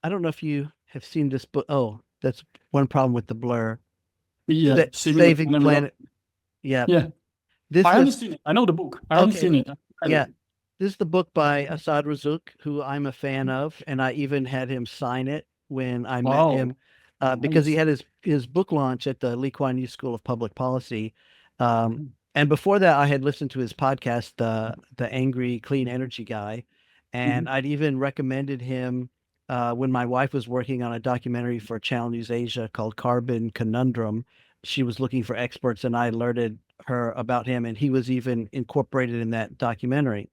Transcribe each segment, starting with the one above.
I don't know if you have seen this book. Oh, that's one problem with the blur. Yeah, saving the Saving planet without. Planet. Yeah. Yeah, This I haven't was seen it. I know the book. I haven't okay. seen it. I read Yeah. it. This is the book by Assaad Razzouk, who I'm a fan of, and I even had him sign it when I met him, Wow, because he nice. had his book launch at the Lee Kuan Yew School of Public Policy. And before that, I had listened to his podcast, the Angry Clean Energy Guy, and Mhm. I'd even recommended him when my wife was working on a documentary for Channel News Asia called Carbon Conundrum. She was looking for experts, and I alerted her about him, and he was even incorporated in that documentary.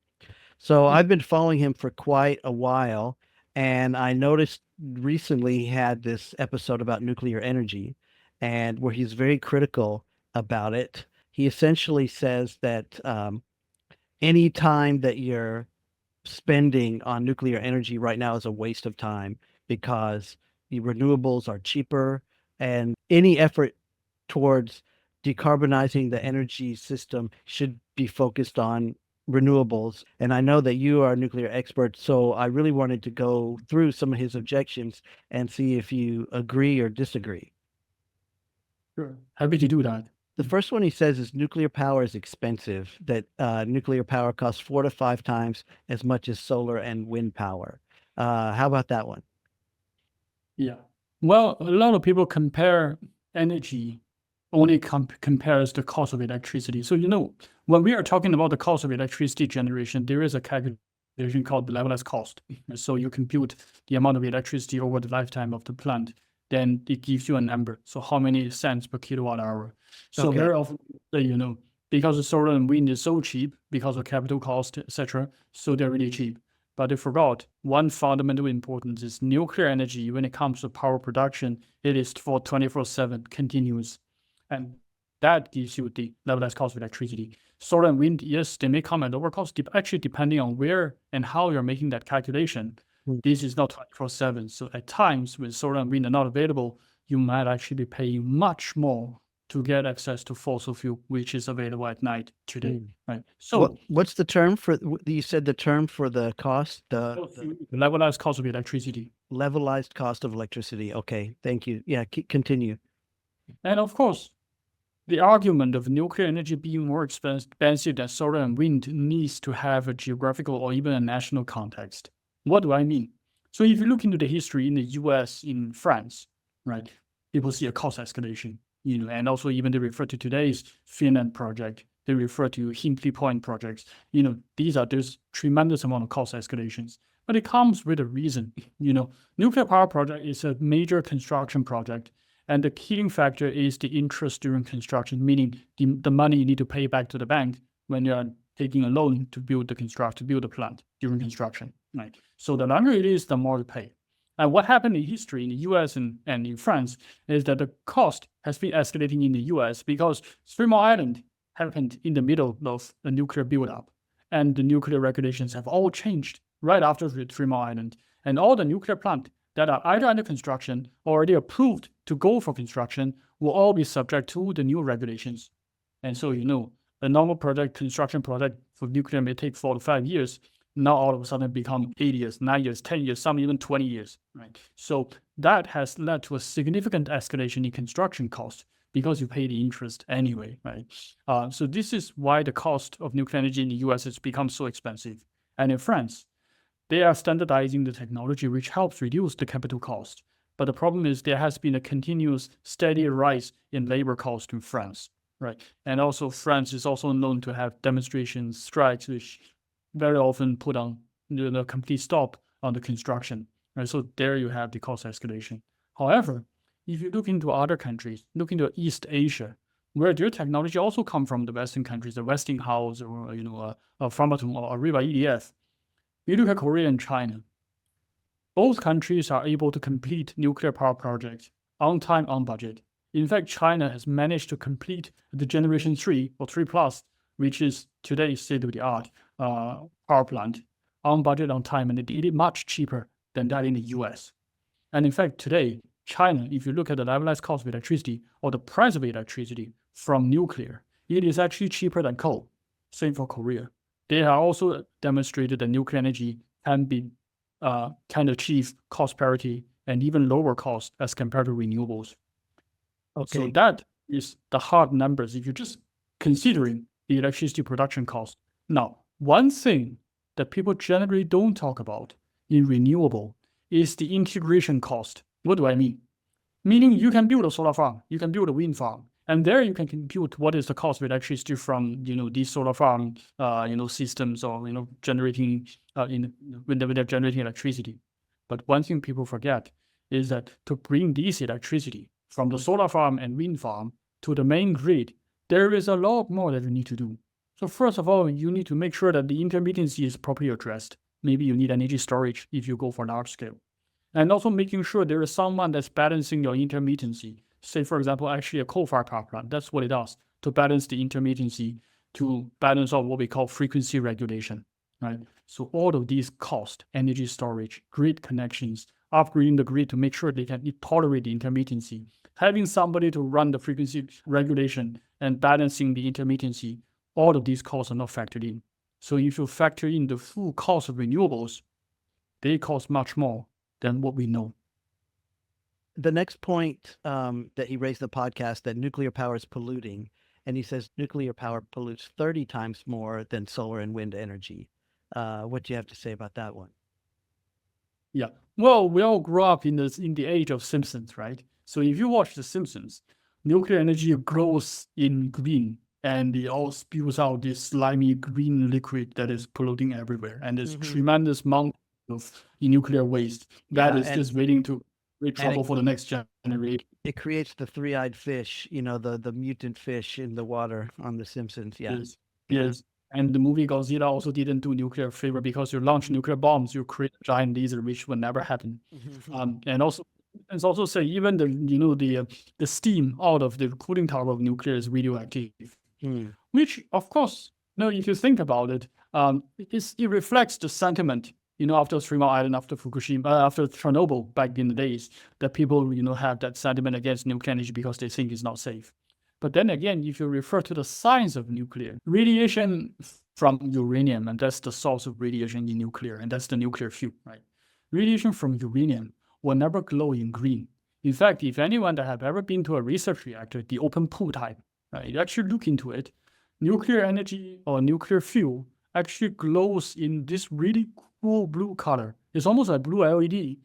So I've been following him for quite a while, and I noticed recently he had this episode about nuclear energy, and where he's very critical about it. He essentially says that any time that you're spending on nuclear energy right now is a waste of time because the renewables are cheaper, and any effort towards decarbonizing the energy system should be focused on renewables. And I know that you are a nuclear expert, so I really wanted to go through some of his objections and see if you agree or disagree. Sure. Happy to do that. The first one he says is nuclear power is expensive, that nuclear power costs 4 to 5 times as much as solar and wind power. How about that one? Yeah. Well, a lot of people compare energy only compares the cost of electricity. So, when we are talking about the cost of electricity generation, there is a calculation called the levelized cost. So you compute the amount of electricity over the lifetime of the plant, then it gives you a number. So how many cents per kilowatt hour? So Okay. very often, because the solar and wind is so cheap because of capital cost, etc., so they're really cheap. But they forgot one fundamental importance is nuclear energy. When it comes to power production, it is for 24/7 continuous. And that gives you the levelized cost of electricity. Solar and wind, yes, they may come at lower cost, actually depending on where and how you're making that calculation. Mm. This is not 24/7. So at times when solar and wind are not available, you might actually be paying much more to get access to fossil fuel, which is available at night today, Mm. right? What's the term for, you said the term for the cost, the Levelized cost of electricity. levelized cost of electricity. Okay, thank you. Yeah, continue. And of course, the argument of nuclear energy being more expensive than solar and wind needs to have a geographical or even a national context. What do I mean? So if you look into the history in the US, in France, right, people see a cost escalation, and also even they refer to today's Finland project, they refer to Hinkley Point projects. There's tremendous amount of cost escalations, but it comes with a reason. Nuclear power project is a major construction project, and the killing factor is the interest during construction, meaning the money you need to pay back to the bank when you are taking a loan to build the plant during construction, right? So the longer it is, the more you pay. And what happened in history in the US and in France is that the cost has been escalating in the US because Three Mile Island happened in the middle of a nuclear buildup. And the nuclear regulations have all changed right after the Three Mile Island. And all the nuclear plants that are either under construction or already approved to go for construction will all be subject to the new regulations. And so, a normal construction project for nuclear may take 4 to 5 years. Now all of a sudden become 8 years, 9 years, 10 years, some even 20 years, right? So that has led to a significant escalation in construction cost because you pay the interest anyway, right? So this is why the cost of nuclear energy in the US has become so expensive. And in France, they are standardizing the technology, which helps reduce the capital cost. But the problem is there has been a continuous steady rise in labor cost in France, right? And also France is also known to have demonstrations, strikes, which very often put on the complete stop on the construction, right? So there you have the cost escalation. However, if you look into other countries, look into East Asia, where their technology also come from the Western countries, the Westinghouse or Framatome or Arriva EDF, you look at Korea and China. Both countries are able to complete nuclear power projects on time, on budget. In fact, China has managed to complete the Generation 3 or 3 Plus, which is today's state-of-the-art power plant, on budget, on time, and they did it much cheaper than that in the US. And in fact, today, China, if you look at the levelized cost of electricity or the price of electricity from nuclear, it is actually cheaper than coal. Same for Korea. They have also demonstrated that nuclear energy can be can achieve cost parity and even lower cost as compared to renewables. So Okay. that is the hard numbers if you're just considering the electricity production cost. Now, one thing that people generally don't talk about in renewable is the integration cost. What do I mean? Meaning you can build a solar farm, you can build a wind farm, and there you can compute what is the cost of electricity from these solar farm systems or generating when they're generating electricity. But one thing people forget is that to bring this electricity from the solar farm and wind farm to the main grid, there is a lot more that you need to do. So first of all, you need to make sure that the intermittency is properly addressed. Maybe you need energy storage if you go for large scale. And also making sure there is someone that's balancing your intermittency. Say, for example, actually a coal-fired power plant. That's what it does to balance the intermittency, to balance out what we call frequency regulation, right? So all of these cost, energy storage, grid connections, upgrading the grid to make sure they can tolerate the intermittency, having somebody to run the frequency regulation and balancing the intermittency, all of these costs are not factored in. So if you factor in the full cost of renewables, they cost much more than what we know. The next point that he raised in the podcast, that nuclear power is polluting, and he says nuclear power pollutes 30 times more than solar and wind energy. What do you have to say about that one? Yeah. Well, we all grew up in the age of Simpsons, right? So if you watch The Simpsons, nuclear energy grows in green and it all spews out this slimy green liquid that is polluting everywhere. And there's tremendous amount of nuclear waste that is just waiting to create trouble for the next generation. It creates the three-eyed fish, the mutant fish in the water on The Simpsons. Yeah. Yes. And the movie Godzilla also didn't do nuclear favor because you launch nuclear bombs, you create a giant laser, which will never happen. And also, it's also say even the steam out of the cooling tower of nuclear is radioactive, which of course, if you think about it, it reflects the sentiment. After 3 Mile Island, after Fukushima, after Chernobyl back in the days, that people have that sentiment against nuclear energy because they think it's not safe. But then again, if you refer to the science of nuclear, radiation from uranium, and that's the source of radiation in nuclear, and that's the nuclear fuel, right? Radiation from uranium will never glow in green. In fact, if anyone that have ever been to a research reactor, the open pool type, right, you actually look into it, nuclear energy or nuclear fuel actually glows in this really cool blue color. It's almost like blue LED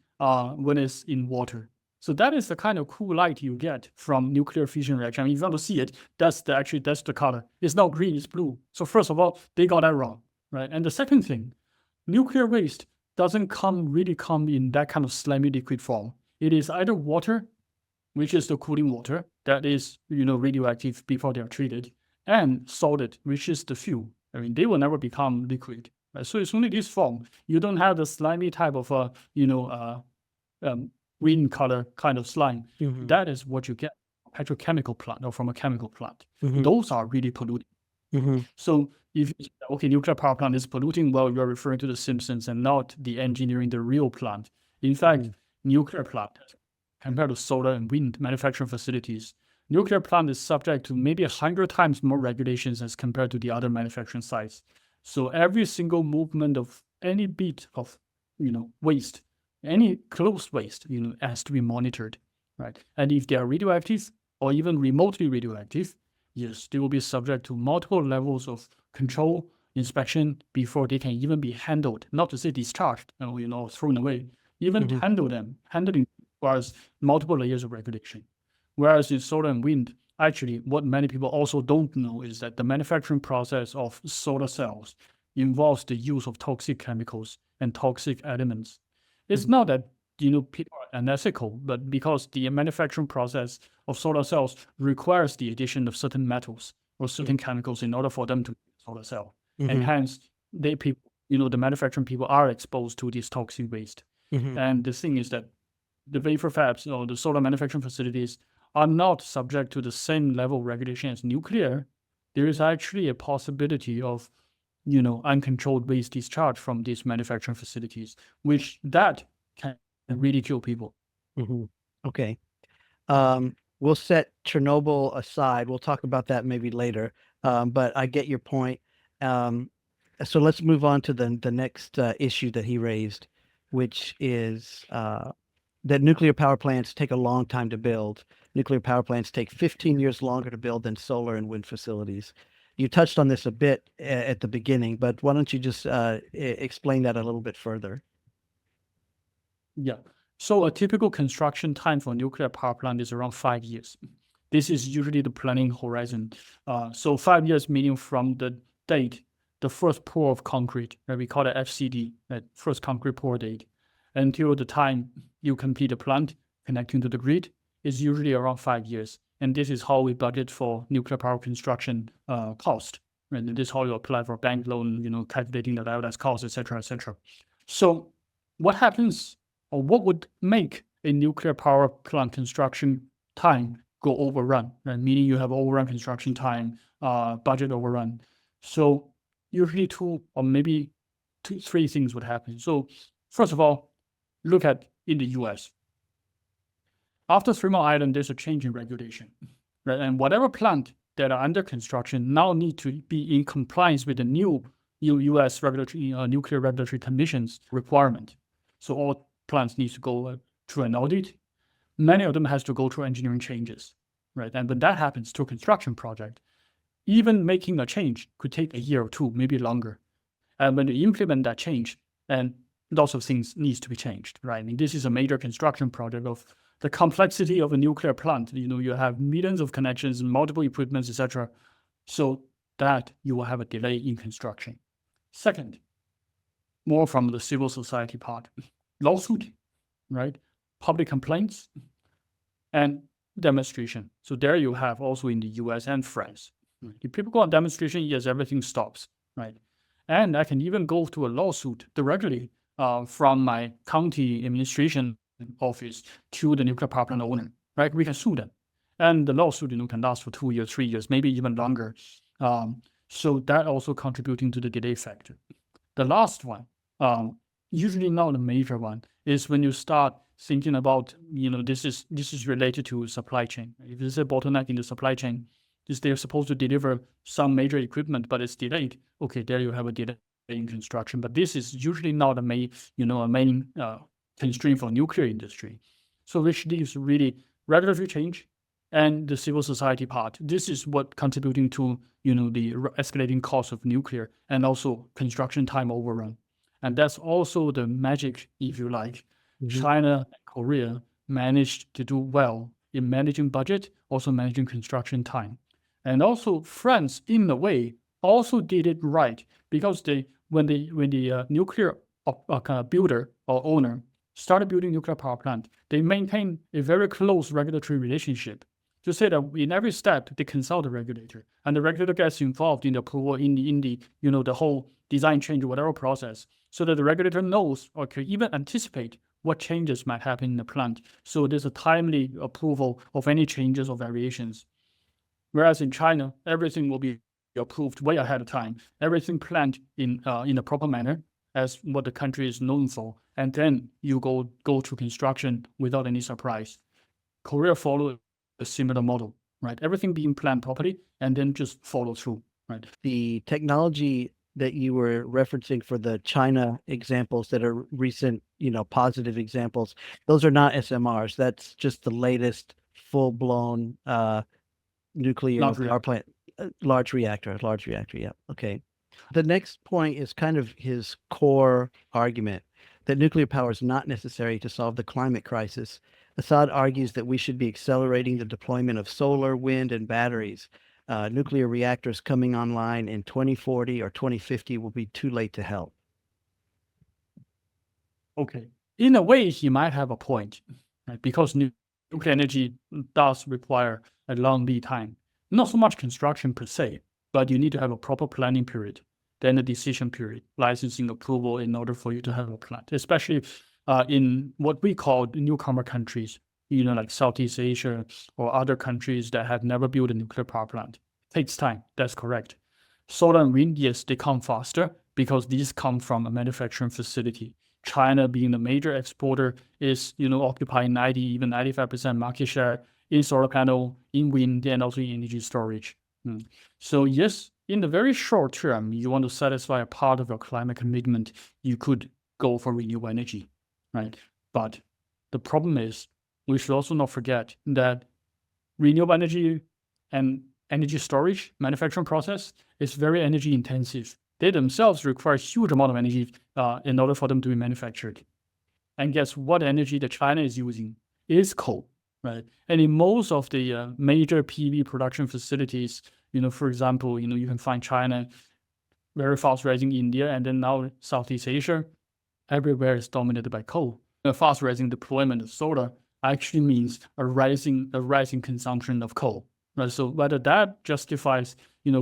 when it's in water. So that is the kind of cool light you get from nuclear fission reaction. I mean, if you want to see it, that's the color. It's not green, it's blue. So first of all, they got that wrong, right? And the second thing, nuclear waste doesn't really come in that kind of slimy liquid form. It is either water, which is the cooling water that is radioactive before they are treated, and solid, which is the fuel. I mean, they will never become liquid, right? So it's only this form. You don't have the slimy type of green color kind of slime. That is what you get from a petrochemical plant or from a chemical plant. Those are really polluting. So if nuclear power plant is polluting, well, you're referring to the Simpsons and not the engineering, the real plant. In fact, nuclear plant, compared to solar and wind manufacturing facilities, nuclear plant is subject to maybe 100 times more regulations as compared to the other manufacturing sites. So every single movement of any bit of waste, any close waste, has to be monitored, right? And if they are radioactive or even remotely radioactive, yes, they will be subject to multiple levels of control, inspection before they can even be handled. Not to say discharged, thrown away. Even handling requires multiple layers of regulation. Whereas in solar and wind, actually, what many people also don't know is that the manufacturing process of solar cells involves the use of toxic chemicals and toxic elements. It's not that people are unethical, but because the manufacturing process of solar cells requires the addition of certain metals or certain chemicals in order for them to make a solar cell, and hence the manufacturing people are exposed to this toxic waste. And the thing is that the wafer fabs or the solar manufacturing facilities are not subject to the same level of regulation as nuclear. There is actually a possibility of uncontrolled waste discharge from these manufacturing facilities, which that can really kill people. Okay. We'll set Chernobyl aside. We'll talk about that maybe later. But I get your point. So let's move on to the next issue that he raised. which is that nuclear power plants take a long time to build. Nuclear power plants take 15 years longer to build than solar and wind facilities. You touched on this a bit at the beginning, but why don't you just explain that a little bit further? Yeah. So a typical construction time for nuclear power plant is around 5 years. This is usually the planning horizon. So 5 years meaning from the date, the first pour of concrete, right? We call it FCD, that first concrete pour date, until the time you complete the plant connecting to the grid is usually around 5 years. And this is how we budget for nuclear power construction cost. Right? And this is how you apply for bank loan, calculating the LLS cost, et cetera, et cetera. So what happens or what would make a nuclear power plant construction time go overrun, right? Meaning you have overrun construction time, budget overrun. So usually two or maybe three things would happen. So first of all, look at in the US. After 3 Mile Island, there's a change in regulation, right? And whatever plant that are under construction now need to be in compliance with the new US regulatory Nuclear Regulatory Commission's requirement. So all plants need to go through an audit. Many of them has to go through engineering changes, right? And when that happens to a construction project, even making a change could take a year or two, maybe longer. And when you implement that change, and lots of things needs to be changed, right? I mean, this is a major construction project of the complexity of a nuclear plant. You have millions of connections, multiple equipments, etc. So that you will have a delay in construction. Second, more from the civil society part, lawsuit, right? Public complaints and demonstration. So there you have also in the US and France. If people go on demonstration, yes, everything stops, right? And I can even go to a lawsuit directly from my county administration office to the nuclear power plant owner, right? We can sue them. And the lawsuit, can last for 2 years, 3 years, maybe even longer. So that also contributing to the delay factor. The last one, usually not a major one, is when you start thinking about, this is related to supply chain. If there's a bottleneck in the supply chain, they're supposed to deliver some major equipment, but it's delayed. Okay, there you have a delay in construction. But this is usually not a main constraint for nuclear industry. So which leaves really regulatory change and the civil society part. This is what contributing to the escalating cost of nuclear and also construction time overrun. And that's also the magic, if you like. Mhm. China and Korea managed to do well in managing budget, also managing construction time. And also France, in a way, also did it right because when the nuclear builder or owner started building nuclear power plant, they maintain a very close regulatory relationship. To say that in every step they consult the regulator, and the regulator gets involved in the approval in the whole design change or whatever process, so that the regulator knows or can even anticipate what changes might happen in the plant. So there's a timely approval of any changes or variations. Whereas in China, everything will be approved way ahead of time. Everything planned in a proper manner, as what the country is known for, and then you go to construction without any surprise. Korea followed a similar model, right? Everything being planned properly, and then just follow through, right? The technology that you were referencing for the China examples that are recent, positive examples, those are not SMRs. That's just the latest full-blown nuclear power plant, large reactor. Yeah. Okay. The next point is kind of his core argument that nuclear power is not necessary to solve the climate crisis. Assaad argues that we should be accelerating the deployment of solar, wind, and batteries. Nuclear reactors coming online in 2040 or 2050 will be too late to help. Okay. In a way, he might have a point, right? Because nuclear energy does require a long lead time. Not so much construction per se, but you need to have a proper planning period, then a decision period, licensing approval in order for you to have a plant, especially in what we call newcomer countries, like Southeast Asia or other countries that have never built a nuclear power plant. Takes time, that's correct. Solar and wind, yes, they come faster because these come from a manufacturing facility. China, being the major exporter, is occupying 90, even 95% market share in solar panel, in wind, and also in energy storage. So yes, in the very short term, you want to satisfy a part of your climate commitment, you could go for renewable energy. right? But the problem is we should also not forget that renewable energy and energy storage manufacturing process is very energy intensive. They themselves require a huge amount of energy in order for them to be manufactured. And guess what energy that China is using is coal, right? And in most of the major PV production facilities, for example, you can find China, very fast rising India, and then now Southeast Asia, everywhere is dominated by coal. A fast rising deployment of solar actually means a rising consumption of coal. Right? So whether that justifies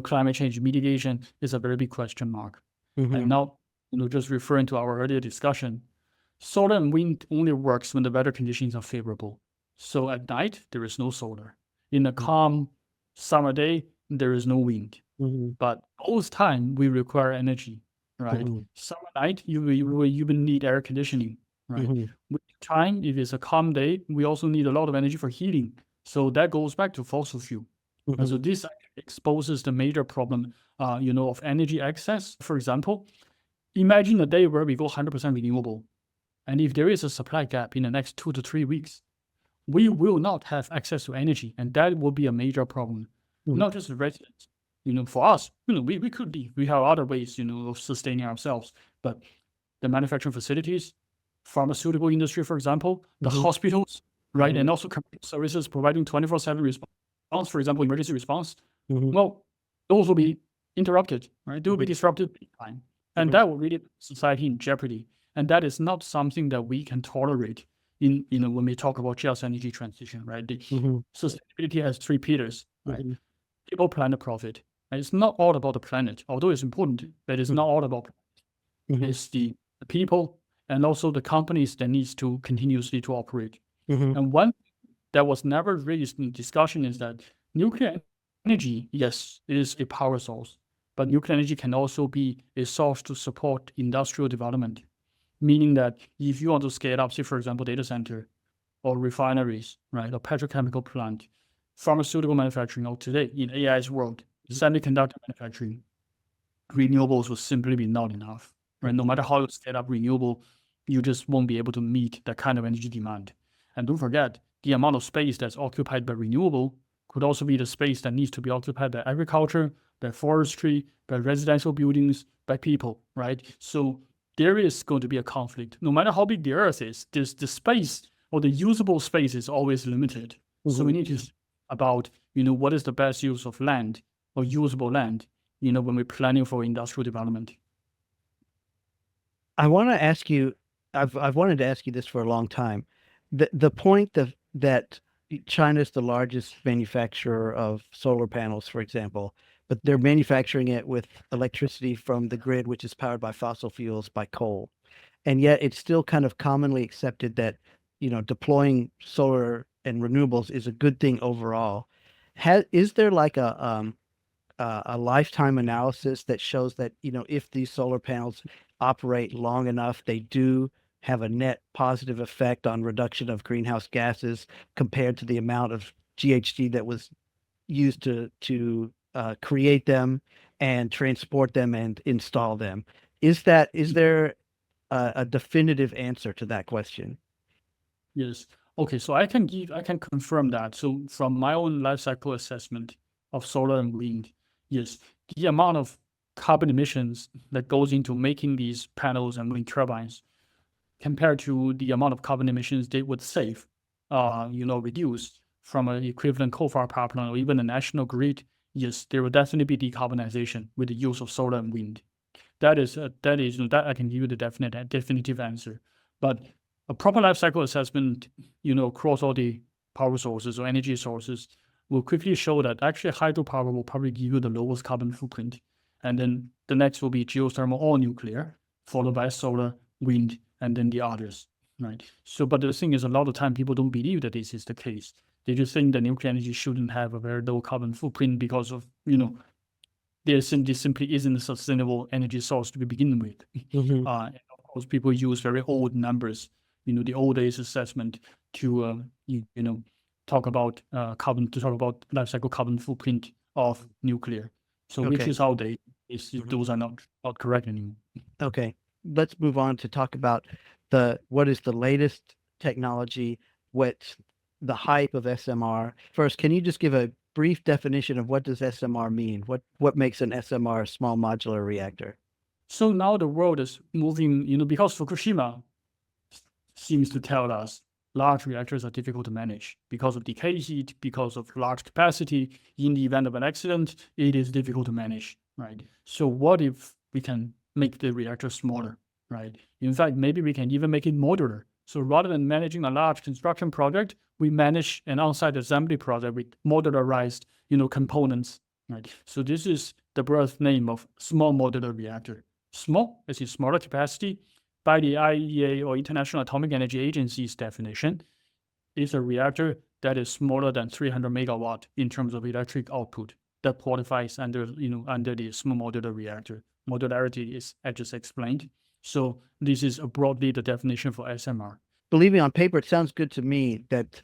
climate change mitigation is a very big question mark. And now, just referring to our earlier discussion, solar and wind only works when the weather conditions are favorable. So at night, there is no solar. In a calm summer day, there is no wind. But most time, we require energy, right? Summer night, you will need air conditioning, right? With time, if it's a calm day, we also need a lot of energy for heating. So that goes back to fossil fuel. And so this exposes the major problem, of energy access. For example, imagine a day where we go 100% renewable. And if there is a supply gap in the next 2 to 3 weeks, we will not have access to energy. And that will be a major problem, not just the residents. For us, we could leave. We have other ways, of sustaining ourselves. But the manufacturing facilities, pharmaceutical industry, for example, the hospitals, right? And also community services providing 24/7 response, for example, emergency response. Well, those will be interrupted, right? They will be disrupted big time. And that will really put society in jeopardy. And that is not something that we can tolerate when we talk about just energy transition, right? The sustainability has 3 pillars, right? People, planet, profit. And it's not all about the planet, although it's important, but it's not all about it's the people and also the companies that needs to continuously to operate. And one that was never raised in discussion is that nuclear energy, yes, it is a power source, but nuclear energy can also be a source to support industrial development, meaning that if you want to scale up, say, for example, data center or refineries, right, or petrochemical plant, pharmaceutical manufacturing, or today in AI's world, semiconductor manufacturing, renewables will simply be not enough, right? No matter how you scale up renewable, you just won't be able to meet that kind of energy demand. And don't forget, the amount of space that's occupied by renewable could also be the space that needs to be occupied by agriculture, by forestry, by residential buildings, by people, right? So there is going to be a conflict. No matter how big the earth is, the space or the usable space is always limited. So we need to think about, what is the best use of land or usable land, when we're planning for industrial development. I want to ask you, I've wanted to ask you this for a long time. The point that China is the largest manufacturer of solar panels, for example, but they're manufacturing it with electricity from the grid, which is powered by fossil fuels, by coal. And yet it's still kind of commonly accepted that, deploying solar and renewables is a good thing overall. Is there like a lifetime analysis that shows that, if these solar panels operate long enough, they do have a net positive effect on reduction of greenhouse gases compared to the amount of GHG that was used to create them and transport them and install them? Is there a definitive answer to that question? Yes. Okay, so I can confirm that. So from my own life cycle assessment of solar and wind, yes, the amount of carbon emissions that goes into making these panels and wind turbines compared to the amount of carbon emissions they would save, reduce from an equivalent coal-fired power plant or even a national grid, yes, there will definitely be decarbonization with the use of solar and wind. That I can give you the definitive answer. But a proper life cycle assessment, across all the power sources or energy sources will quickly show that actually hydropower will probably give you the lowest carbon footprint. And then the next will be geothermal or nuclear, followed by solar, wind, and then the others, right? So, but the thing is, a lot of time people don't believe that this is the case. They just think that nuclear energy shouldn't have a very low carbon footprint because of, there simply isn't a sustainable energy source to begin with. And of course, people use very old numbers, the old days assessment to, talk about life cycle carbon footprint of nuclear. So which Okay. is outdated. Those are not correct anymore. Okay. let's move on to talk about what is the latest technology, what's the hype of SMR. First, can you just give a brief definition of what does SMR mean? What makes an SMR a small modular reactor? So now the world is moving, because Fukushima seems to tell us large reactors are difficult to manage because of decay heat, because of large capacity. In the event of an accident, it is difficult to manage, right? So what if we can make the reactor smaller, right? In fact, maybe we can even make it modular. So rather than managing a large construction project, we manage an on-site assembly project with modularized, components, right? So this is the birth name of small modular reactor. Small, as in smaller capacity, by the IEA or International Atomic Energy Agency's definition, is a reactor that is smaller than 300 megawatt in terms of electric output. That qualifies under the small modular reactor. Modularity is, I just explained. So this is broadly the definition for SMR. Believe me, on paper, it sounds good to me that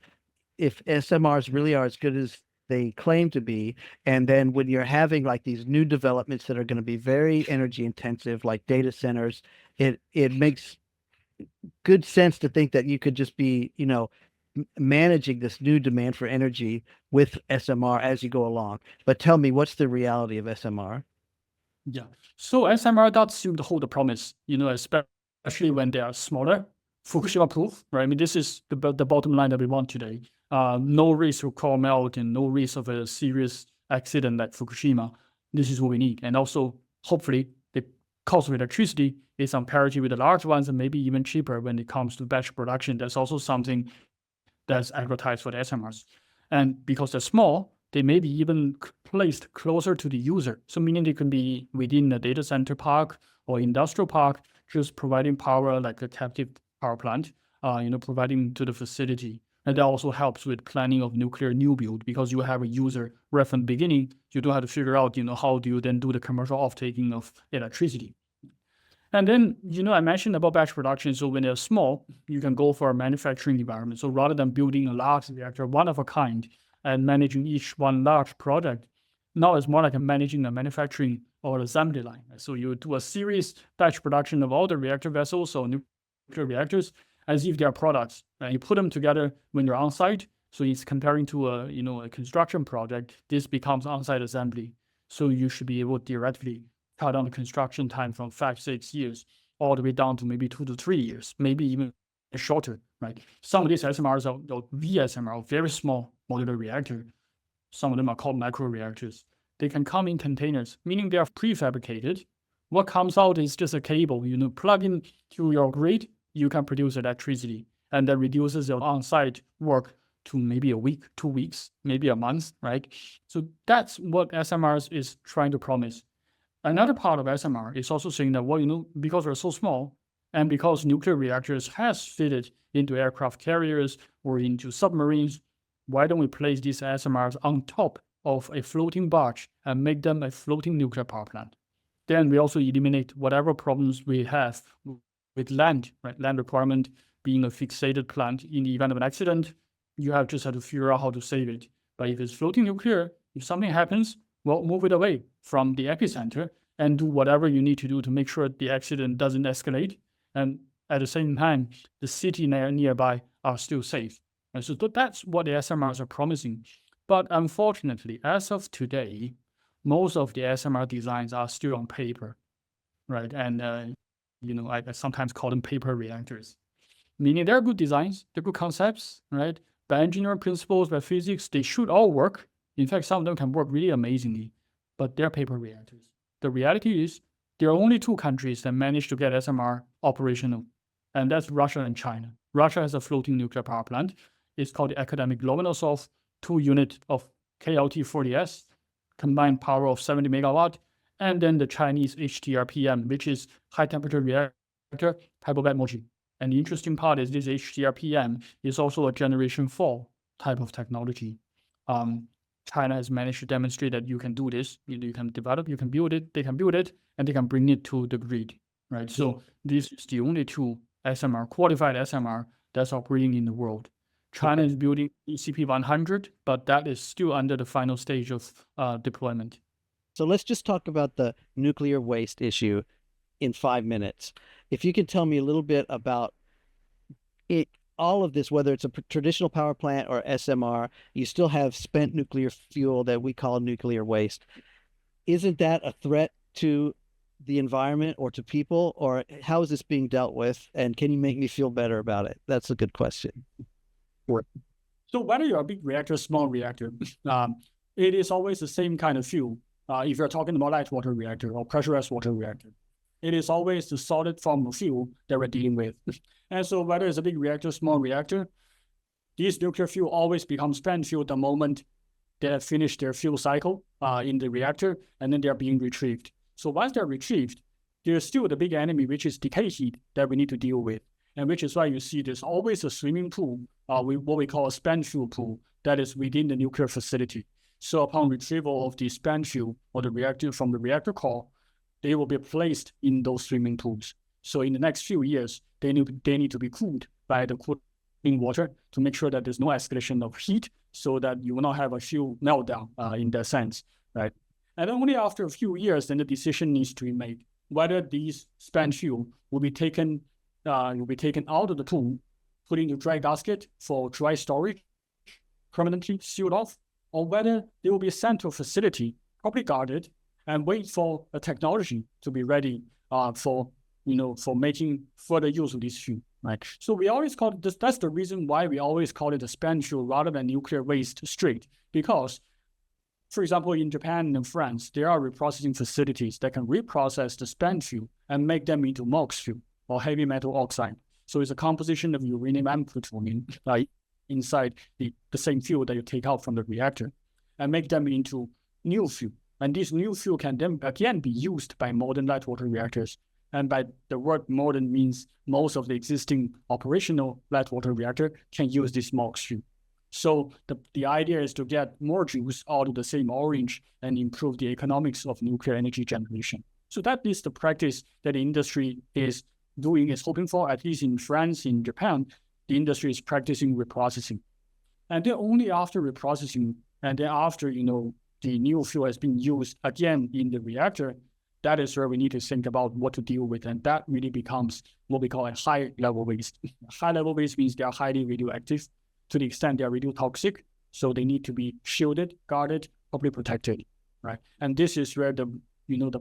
if SMRs really are as good as they claim to be, and then when you're having like these new developments that are going to be very energy intensive, like data centers, it makes good sense to think that you could just be, managing this new demand for energy with SMR as you go along. But tell me, what's the reality of SMR? Yeah. So SMR does seem to hold a promise, especially when they are smaller, Fukushima proof, right? I mean, this is the bottom line that we want today. No risk of core melt and no risk of a serious accident like Fukushima. This is what we need. And also, hopefully, the cost of electricity is on parity with the large ones and maybe even cheaper when it comes to batch production. That's also something that's advertised for the SMRs. And because they're small, they may be even placed closer to the user. So meaning they can be within a data center park or industrial park, just providing power like a captive power plant, providing to the facility. And that also helps with planning of nuclear new build because you have a user right from the beginning. You don't have to figure out, how do you then do the commercial off-taking of electricity. And then, I mentioned about batch production. So when they're small, you can go for a manufacturing environment. So rather than building a large reactor, one of a kind, and managing each one large project, now it's more like managing a manufacturing or assembly line. So you do a series batch production of all the reactor vessels or nuclear reactors as if they are products, and you put them together when you're on site. So it's comparing to a construction project. This becomes on-site assembly. So you should be able to theoretically cut down the construction time from 5-6 years all the way down to maybe 2 to 3 years, maybe even shorter, right? Some of these SMRs are VSMR, very small modular reactor. Some of them are called micro reactors. They can come in containers, meaning they are prefabricated. What comes out is just a cable. Plug in to your grid, you can produce electricity, and that reduces your on-site work to maybe a week, 2 weeks, maybe a month, right? So that's what SMRs is trying to promise. Another part of SMR is also saying that, because we're so small, and because nuclear reactors has fitted into aircraft carriers or into submarines, why don't we place these SMRs on top of a floating barge and make them a floating nuclear power plant? Then we also eliminate whatever problems we have with land, right? Land requirement being a fixated plant in the event of an accident, you just have to figure out how to save it. But if it's floating nuclear, if something happens, well, move it away from the epicenter and do whatever you need to do to make sure the accident doesn't escalate. And at the same time, the city nearby are still safe. And so that's what the SMRs are promising. But unfortunately, as of today, most of the SMR designs are still on paper, right? And, I sometimes call them paper reactors, meaning they're good designs, they're good concepts, right? By engineering principles, by physics, they should all work. In fact, some of them can work really amazingly, but they're paper reactors. The reality is there are only 2 countries that managed to get SMR operational, and that's Russia and China. Russia has a floating nuclear power plant. It's called the academic Lomonosov, 2 unit of KLT-40S, combined power of 70 megawatt, and then the Chinese HTRPM, which is high temperature reactor, hyperbaric mochi. And the interesting part is this HTRPM is also a generation 4 type of technology. China has managed to demonstrate that you can do this. You can develop, you can build it, they can build it, and they can bring it to the grid, right? So this is the only 2 SMR, qualified SMR that's operating in the world. China is building ECP 100, but that is still under the final stage of deployment. So let's just talk about the nuclear waste issue in 5 minutes. If you could tell me a little bit about it, all of this, whether it's a traditional power plant or SMR, you still have spent nuclear fuel that we call nuclear waste. Isn't that a threat to the environment or to people, or how is this being dealt with? And can you make me feel better about it? That's a good question. Sure. So whether you're a big reactor, small reactor, it is always the same kind of fuel. If you're talking about light water reactor or pressurized water reactor, it is always the solid form of fuel that we're dealing with. And so whether it's a big reactor, small reactor, these nuclear fuel always become spent fuel the moment they have finished their fuel cycle in the reactor, and then they're being retrieved. So once they're retrieved, there's still the big enemy, which is decay heat that we need to deal with. And which is why you see there's always a swimming pool, what we call a spent fuel pool, that is within the nuclear facility. So upon retrieval of the spent fuel or the reactor from the reactor core, they will be placed in those swimming pools. So in the next few years, they need to be cooled by the cooling water to make sure that there's no escalation of heat, so that you will not have a fuel meltdown in that sense, right? And only after a few years, then the decision needs to be made whether these spent fuel will be taken out of the pool, put into dry gasket for dry storage, permanently sealed off, or whether they will be sent to a facility, properly guarded, and wait for a technology to be ready for making further use of this fuel, right? So we always call it this. That's the reason why we always call it a spent fuel rather than nuclear waste straight, because, for example, in Japan and France, there are reprocessing facilities that can reprocess the spent fuel and make them into MOX fuel or heavy metal oxide. So it's a composition of uranium and plutonium inside the same fuel that you take out from the reactor, and make them into new fuel. And this new fuel can then again be used by modern light water reactors. And by the word modern means most of the existing operational light water reactor can use this MOX fuel. So the idea is to get more juice out of the same orange and improve the economics of nuclear energy generation. So that is the practice that the industry is doing, is hoping for. At least in France, in Japan, the industry is practicing reprocessing. And then only after reprocessing, and then after the new fuel has been used again in the reactor, that is where we need to think about what to deal with. And that really becomes what we call a high-level waste. High-level waste means they are highly radioactive to the extent they are radiotoxic. So they need to be shielded, guarded, properly protected, right? And this is where the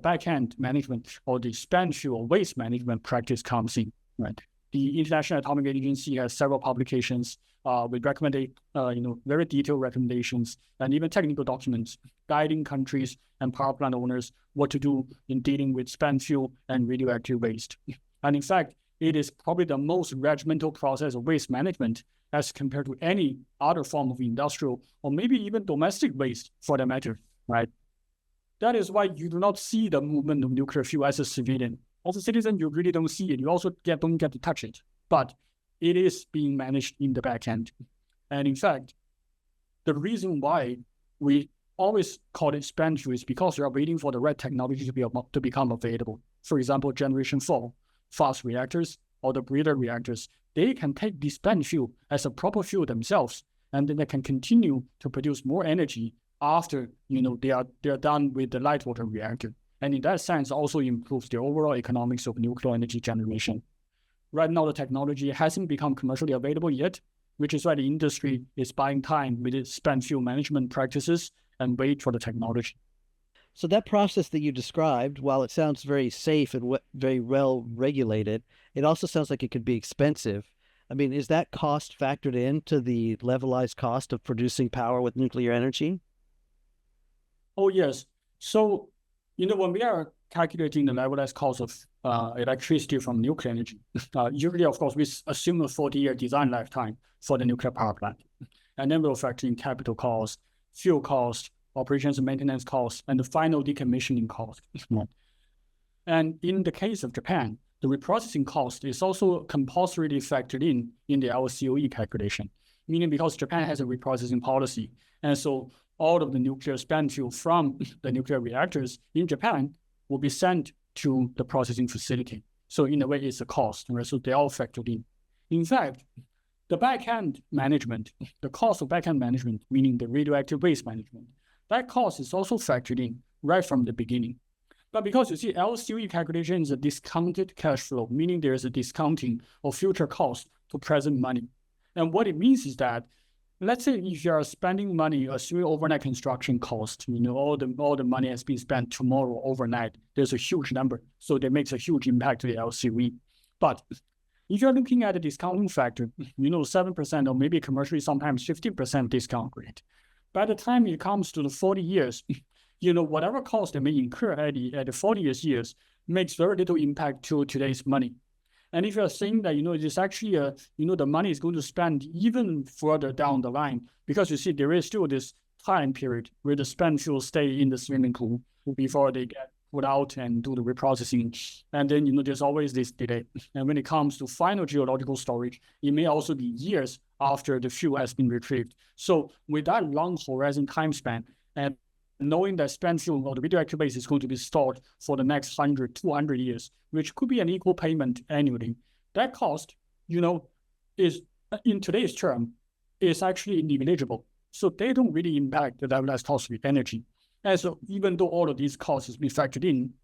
back-end management or the spent fuel waste management practice comes in, right? The International Atomic Agency has several publications with very detailed recommendations and even technical documents guiding countries and power plant owners what to do in dealing with spent fuel and radioactive waste. And in fact, it is probably the most regimental process of waste management as compared to any other form of industrial or maybe even domestic waste for that matter, right? That is why you do not see the movement of nuclear fuel as a civilian. As a citizen, you really don't see it. You also don't get to touch it. But it is being managed in the back end. And in fact, the reason why we always call it spent fuel is because we are waiting for the right technology to become available. For example, Generation 4, fast reactors, or the breeder reactors, they can take the spent fuel as a proper fuel themselves, and then they can continue to produce more energy after they are done with the light water reactor. And in that sense, also improves the overall economics of nuclear energy generation. Right now, the technology hasn't become commercially available yet, which is why the industry is buying time with its spent fuel management practices and wait for the technology. So that process that you described, while it sounds very safe and very well regulated, it also sounds like it could be expensive. I mean, is that cost factored into the levelized cost of producing power with nuclear energy? Oh, yes. So, when we are calculating the levelized cost of electricity from nuclear energy, usually, of course, we assume a 40-year design lifetime for the nuclear power plant. And then we'll factor in capital cost, fuel cost, operations and maintenance costs, and the final decommissioning cost. And in the case of Japan, the reprocessing cost is also compulsorily factored in the LCOE calculation, meaning because Japan has a reprocessing policy. And so all of the nuclear spent fuel from the nuclear reactors in Japan will be sent to the processing facility. So in a way, it's a cost, right? So they all factored in. In fact, the back-end management, the cost of back-end management, meaning the radioactive waste management, that cost is also factored in right from the beginning. But because you see, LCOE calculation is a discounted cash flow, meaning there is a discounting of future cost to present money. And what it means is that, let's say if you are spending money assuming overnight construction cost, all the money has been spent tomorrow overnight, there's a huge number. So that makes a huge impact to the LCOE. But if you're looking at the discounting factor, 7% or maybe commercially sometimes 15% discount rate, by the time it comes to the 40 years, whatever cost they may incur at the 40 years makes very little impact to today's money. And if you're saying that, it is actually, the money is going to spend even further down the line, because you see, there is still this time period where the spent fuel stay in the swimming pool before they get put out and do the reprocessing. And then, there's always this delay. And when it comes to final geological storage, it may also be years after the fuel has been retrieved. So with that long horizon time span, and knowing that spent fuel or the radioactive waste is going to be stored for the next 100, 200 years, which could be an equal payment annually, that cost, is, in today's term, is actually negligible. So they don't really impact the levelized cost of energy. And so even though all of these costs has been factored in,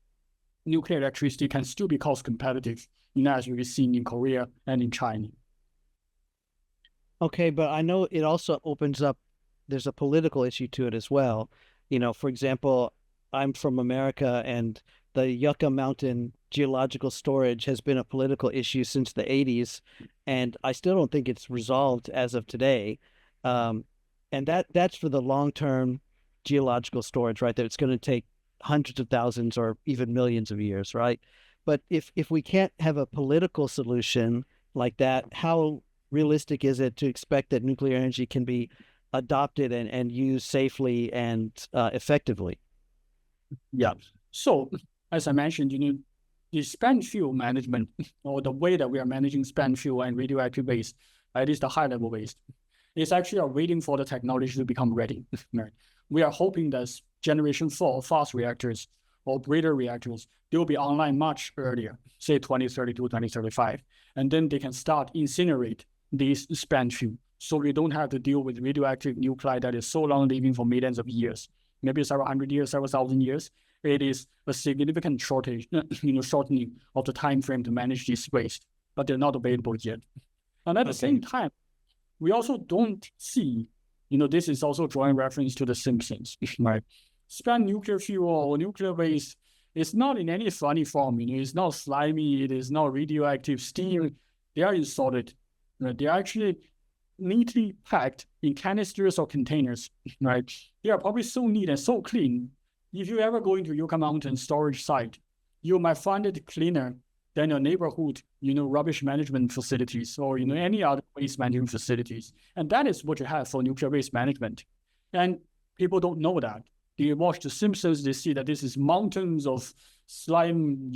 nuclear electricity can still be cost competitive, as we've seen in Korea and in China. Okay, but I know it also opens up, there's a political issue to it as well. For example, I'm from America, and the Yucca Mountain geological storage has been a political issue since the 80s, and I still don't think it's resolved as of today. And that's for the long-term geological storage, right? That it's going to take hundreds of thousands or even millions of years, right? But if we can't have a political solution like that, how realistic is it to expect that nuclear energy can be adopted and used safely and effectively? Yeah. So as I mentioned, the spent fuel management, or the way that we are managing spent fuel and radioactive waste, at least the high level waste, is actually waiting for the technology to become ready. Right? We are hoping that generation 4 fast reactors or breeder reactors, they will be online much earlier, say 2032, 2035, and then they can start incinerate these spent fuel. So we don't have to deal with radioactive nuclide that is so long living for millions of years, maybe several hundred years, several thousand years. It is a significant shortening of the time frame to manage this waste, but they're not available yet. And at the same time, we also don't see, this is also drawing reference to The Simpsons, right? Spent nuclear fuel or nuclear waste is not in any funny form, it's not slimy, it is not radioactive steam. They are in solid. Right? They are actually neatly packed in canisters or containers, right? They are probably so neat and so clean. If you ever go into Yucca Mountain storage site, you might find it cleaner than your neighborhood, rubbish management facilities or, any other waste management facilities. And that is what you have for nuclear waste management. And people don't know that. They watch The Simpsons, they see that this is mountains of slime,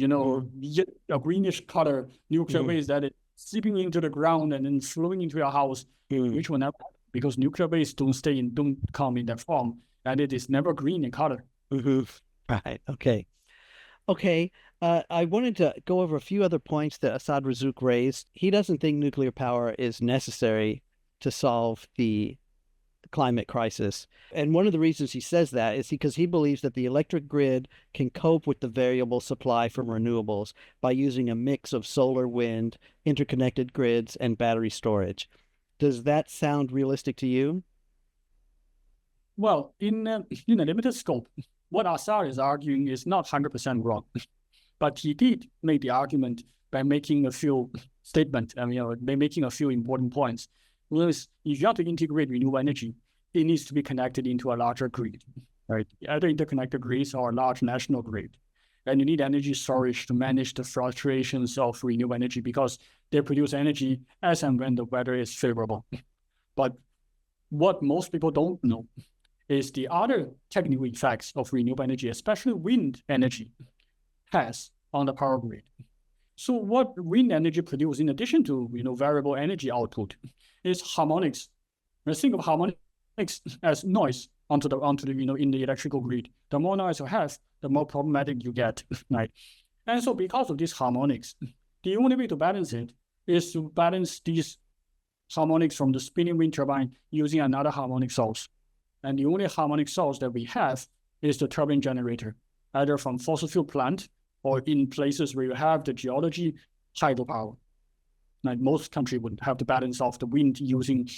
a greenish color nuclear waste that is seeping into the ground and then flowing into your house, which will never happen because nuclear waste don't come in that form, and it is never green in color. Right. Okay. I wanted to go over a few other points that Assaad Razzouk raised. He doesn't think nuclear power is necessary to solve the climate crisis. And one of the reasons he says that is because he believes that the electric grid can cope with the variable supply from renewables by using a mix of solar, wind, interconnected grids, and battery storage. Does that sound realistic to you? Well, in a limited scope, what Assaad is arguing is not 100% wrong, but he did make the argument by making a few statements, by making a few important points. If you want to integrate renewable energy, it needs to be connected into a larger grid, right? Either interconnected grids or a large national grid. And you need energy storage to manage the fluctuations of renewable energy because they produce energy as and when the weather is favorable. But what most people don't know is the other technical effects of renewable energy, especially wind energy, has on the power grid. So what wind energy produces in addition to variable energy output is harmonics. Think of harmonics as noise onto the in the electrical grid. The more noise you have, the more problematic you get, right? And so because of these harmonics, the only way to balance it is to balance these harmonics from the spinning wind turbine using another harmonic source. And the only harmonic source that we have is the turbine generator. either from fossil fuel plant or in places where you have the geology, hydropower. Like most countries would have the balance of the wind using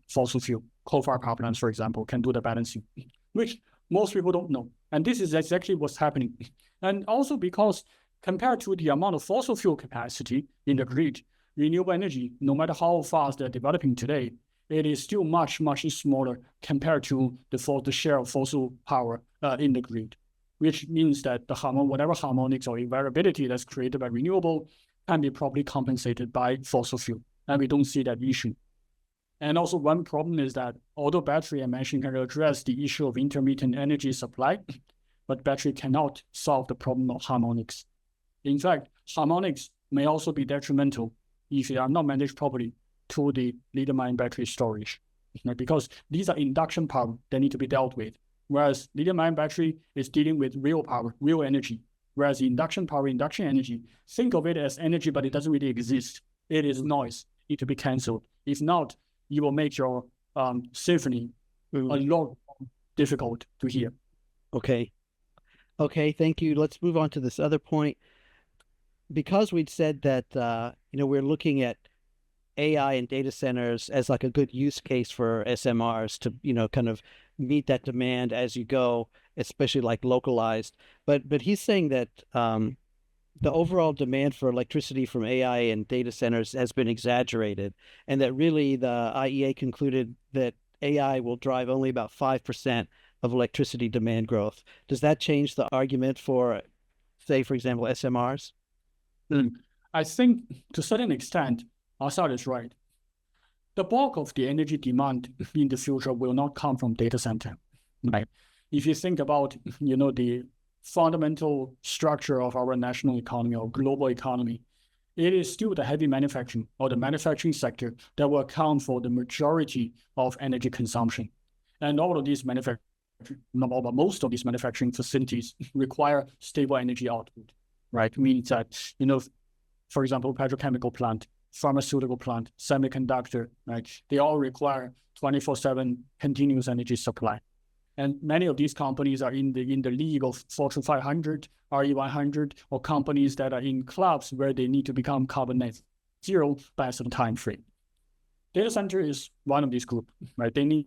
fossil fuel. Coal-fired power plants, for example, can do the balancing, which most people don't know. And this is exactly what's happening. And also because compared to the amount of fossil fuel capacity in the grid, renewable energy, no matter how fast they're developing today, it is still much, much smaller compared to the share of fossil power in the grid, which means that whatever harmonics or variability that's created by renewable can be probably compensated by fossil fuel. And we don't see that issue. And also one problem is that although battery I mentioned can address the issue of intermittent energy supply, but battery cannot solve the problem of harmonics. In fact, harmonics may also be detrimental if they are not managed properly to the lithium-ion battery storage, because these are induction power that need to be dealt with, whereas lithium-ion battery is dealing with real power, real energy, whereas induction power, induction energy, think of it as energy, but it doesn't really exist. It is noise, it need to be canceled. If not, you will make your symphony a lot more difficult to hear. Okay, thank you. Let's move on to this other point. Because we'd said that, we're looking at AI and data centers as like a good use case for SMRs to, kind of meet that demand as you go, especially like localized. But he's saying that the overall demand for electricity from AI and data centers has been exaggerated, and that really the IEA concluded that AI will drive only about 5% of electricity demand growth. Does that change the argument for, say, for example, SMRs? I think to a certain extent, Assaad is right. The bulk of the energy demand in the future will not come from data center. Right? If you think about, the fundamental structure of our national economy or global economy, it is still the heavy manufacturing or the manufacturing sector that will account for the majority of energy consumption. And all of these most of these manufacturing facilities require stable energy output, right? Means that, for example, petrochemical plant, pharmaceutical plant, semiconductor, right? They all require 24/7 continuous energy supply. And many of these companies are in the league of Fortune 500, RE100, or companies that are in clubs where they need to become carbon net zero by a certain time frame. Data center is one of these groups, right? They need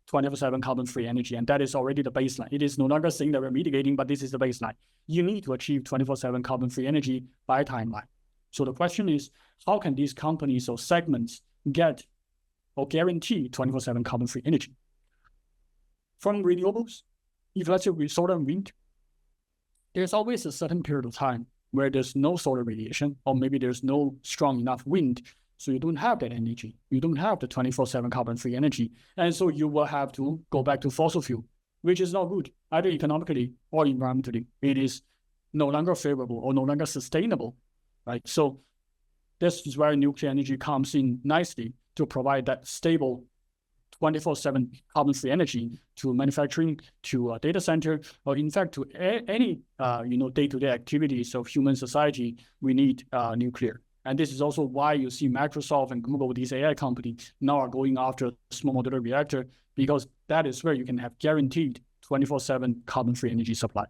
24/7 carbon-free energy, and that is already the baseline. It is no longer saying that we're mitigating, but this is the baseline. You need to achieve 24/7 carbon-free energy by timeline. So the question is, how can these companies or segments get or guarantee 24/7 carbon-free energy? From renewables, if let's say with solar and wind, there's always a certain period of time where there's no solar radiation, or maybe there's no strong enough wind, so you don't have that energy. You don't have the 24/7 carbon-free energy. And so you will have to go back to fossil fuel, which is not good, either economically or environmentally. It is no longer favorable or no longer sustainable, right? So this is where nuclear energy comes in nicely to provide that stable 24/7 carbon-free energy to manufacturing, to a data center, or in fact to any day-to-day activities of human society. We need nuclear, and this is also why you see Microsoft and Google, these AI companies, now are going after small modular reactor, because that is where you can have guaranteed 24/7 carbon-free energy supply.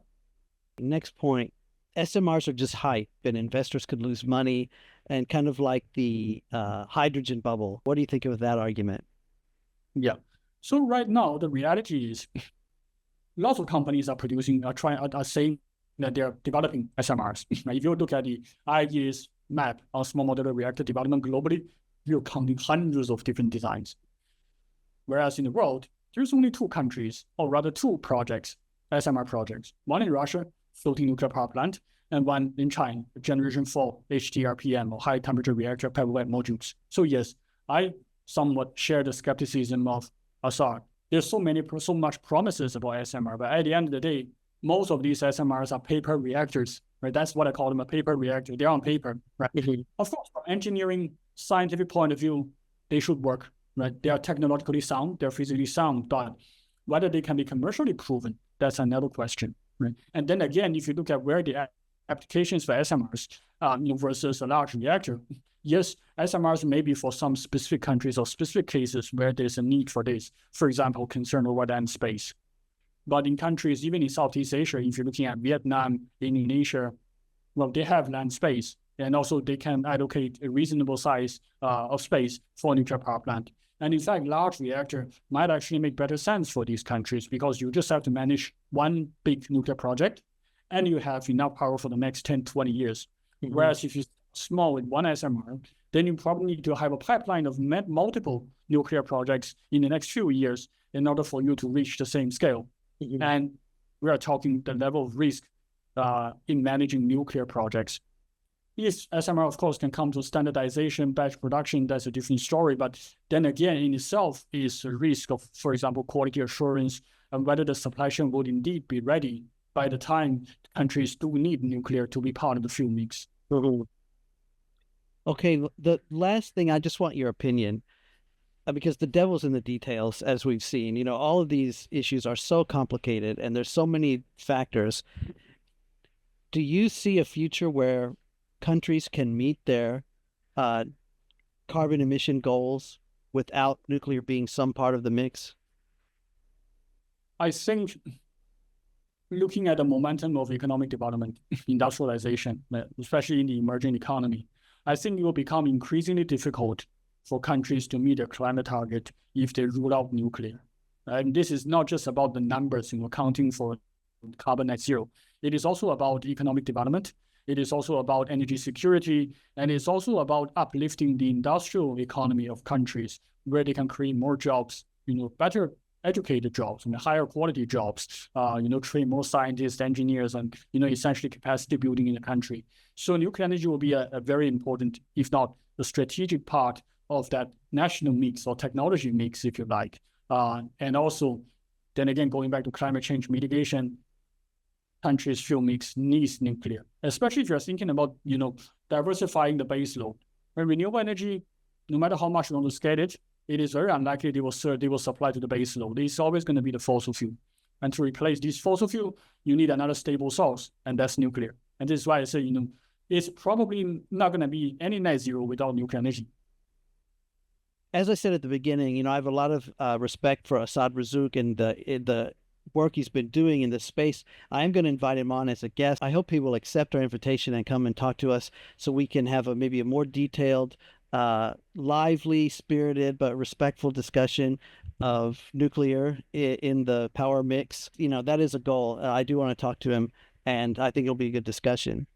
Next point. SMRs are just hype, and investors could lose money, and kind of like the hydrogen bubble. What do you think of that argument? Yeah. So right now, the reality is lots of companies are saying that they're developing SMRs. If you look at the IEA's map on small modular reactor development globally, you're counting hundreds of different designs. Whereas in the world, there's only two countries, or rather two projects, SMR projects. One in Russia, floating nuclear power plant, and one in China, Generation 4 HTRPM, or high temperature reactor pebble wet modules. So yes, I somewhat share the skepticism of Assaad. There's so much promises about SMR, but at the end of the day, most of these SMRs are paper reactors, right? That's what I call them, a paper reactor. They're on paper, right? Of course, from engineering, scientific point of view, they should work, right? They are technologically sound, they're physically sound, but whether they can be commercially proven, that's another question, right? And then again, if you look at where the applications for SMRs versus a large reactor, yes, SMRs may be for some specific countries or specific cases where there's a need for this. For example, concern over land space. But in countries, even in Southeast Asia, if you're looking at Vietnam, Indonesia, well, they have land space, and also they can allocate a reasonable size of space for a nuclear power plant. And in fact, large reactor might actually make better sense for these countries because you just have to manage one big nuclear project and you have enough power for the next 10, 20 years. Mm-hmm. Whereas if you small with one SMR, then you probably need to have a pipeline of multiple nuclear projects in the next few years in order for you to reach the same scale. Mm-hmm. And we are talking the level of risk in managing nuclear projects. Yes, SMR, of course, can come to standardization, batch production, that's a different story. But then again, in itself is a risk of, for example, quality assurance and whether the supply chain would indeed be ready by the time countries do need nuclear to be part of the fuel mix. Mm-hmm. Okay, the last thing, I just want your opinion, because the devil's in the details, as we've seen. You know, all of these issues are so complicated and there's so many factors. Do you see a future where countries can meet their carbon emission goals without nuclear being some part of the mix? I think looking at the momentum of economic development, industrialization, especially in the emerging economy, I think it will become increasingly difficult for countries to meet their climate target if they rule out nuclear. And this is not just about the numbers, counting for carbon net zero. It is also about economic development. It is also about energy security, and it's also about uplifting the industrial economy of countries where they can create more jobs, better educated jobs and higher quality jobs, train more scientists, engineers, and, essentially capacity building in the country. So nuclear energy will be a very important, if not a strategic part of that national mix or technology mix, if you like. And also, then again, going back to climate change mitigation, countries' fuel mix needs nuclear, especially if you're thinking about, diversifying the base load. When renewable energy, no matter how much you want to scale it, it is very unlikely they will supply to the base load. It's always going to be the fossil fuel. And to replace this fossil fuel, you need another stable source, and that's nuclear. And this is why I say, it's probably not going to be any net zero without nuclear energy. As I said at the beginning, I have a lot of respect for Assaad Razzouk and the work he's been doing in this space. I am going to invite him on as a guest. I hope he will accept our invitation and come and talk to us so we can have maybe a more detailed, lively, spirited, but respectful discussion of nuclear in the power mix. That is a goal. I do want to talk to him, and I think it'll be a good discussion.